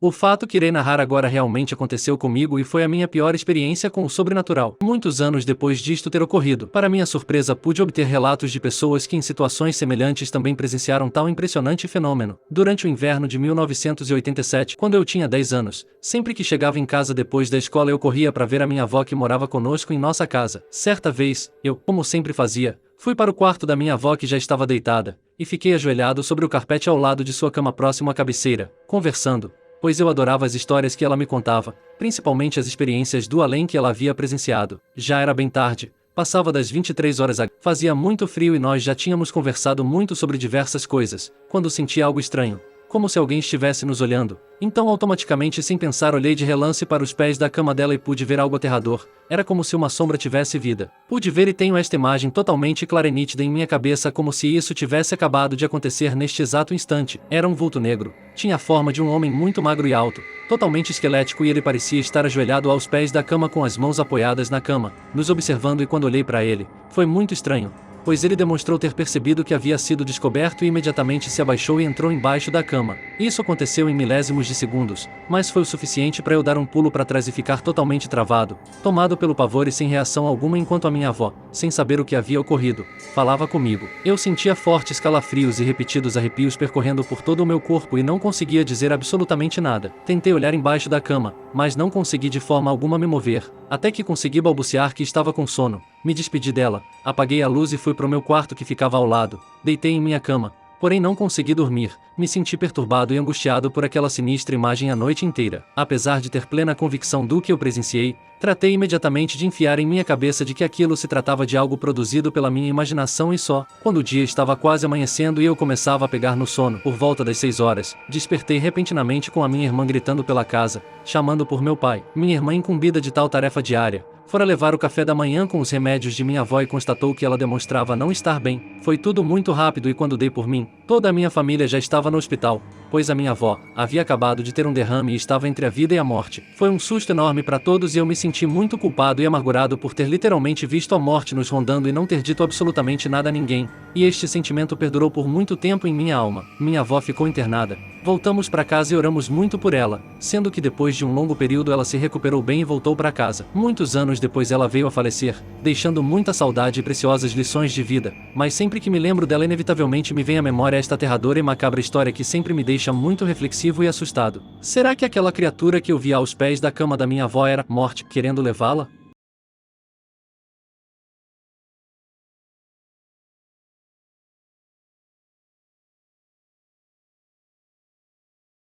O fato que irei narrar agora realmente aconteceu comigo e foi a minha pior experiência com o sobrenatural. Muitos anos depois disto ter ocorrido, para minha surpresa pude obter relatos de pessoas que em situações semelhantes também presenciaram tal impressionante fenômeno. Durante o inverno de 1987, quando eu tinha 10 anos, sempre que chegava em casa depois da escola eu corria para ver a minha avó que morava conosco em nossa casa. Certa vez, eu, como sempre fazia, fui para o quarto da minha avó que já estava deitada, e fiquei ajoelhado sobre o carpete ao lado de sua cama próximo à cabeceira, conversando, pois eu adorava as histórias que ela me contava, principalmente as experiências do além que ela havia presenciado. Já era bem tarde, passava das 23 horas. Fazia muito frio e nós já tínhamos conversado muito sobre diversas coisas, quando senti algo estranho, como se alguém estivesse nos olhando. Então automaticamente sem pensar olhei de relance para os pés da cama dela e pude ver algo aterrador. Era como se uma sombra tivesse vida. Pude ver e tenho esta imagem totalmente clara e nítida em minha cabeça como se isso tivesse acabado de acontecer neste exato instante. Era um vulto negro. Tinha a forma de um homem muito magro e alto, totalmente esquelético e ele parecia estar ajoelhado aos pés da cama com as mãos apoiadas na cama, nos observando e quando olhei para ele, foi muito estranho, pois ele demonstrou ter percebido que havia sido descoberto e imediatamente se abaixou e entrou embaixo da cama. Isso aconteceu em milésimos de segundos, mas foi o suficiente para eu dar um pulo para trás e ficar totalmente travado, tomado pelo pavor e sem reação alguma enquanto a minha avó, sem saber o que havia ocorrido, falava comigo. Eu sentia fortes calafrios e repetidos arrepios percorrendo por todo o meu corpo e não conseguia dizer absolutamente nada. Tentei olhar embaixo da cama, mas não consegui de forma alguma me mover, até que consegui balbuciar que estava com sono. Me despedi dela, apaguei a luz e fui para o meu quarto que ficava ao lado, deitei em minha cama, porém não consegui dormir, me senti perturbado e angustiado por aquela sinistra imagem a noite inteira. Apesar de ter plena convicção do que eu presenciei, tratei imediatamente de enfiar em minha cabeça de que aquilo se tratava de algo produzido pela minha imaginação e só. Quando o dia estava quase amanhecendo e eu começava a pegar no sono, por volta das 6 horas, despertei repentinamente com a minha irmã gritando pela casa, chamando por meu pai. Minha irmã, incumbida de tal tarefa diária, fora levar o café da manhã com os remédios de minha avó e constatou que ela demonstrava não estar bem. Foi tudo muito rápido e quando dei por mim, toda a minha família já estava no hospital, pois a minha avó havia acabado de ter um derrame e estava entre a vida e a morte. Foi um susto enorme para todos e eu me senti muito culpado e amargurado por ter literalmente visto a morte nos rondando e não ter dito absolutamente nada a ninguém, e este sentimento perdurou por muito tempo em minha alma. Minha avó ficou internada. Voltamos para casa e oramos muito por ela, sendo que depois de um longo período ela se recuperou bem e voltou para casa. Muitos anos depois ela veio a falecer, deixando muita saudade e preciosas lições de vida, mas sempre que me lembro dela inevitavelmente me vem à memória esta aterradora e macabra história que sempre me deixa muito reflexivo e assustado. Será que aquela criatura que eu via aos pés da cama da minha avó era morte, querendo levá-la?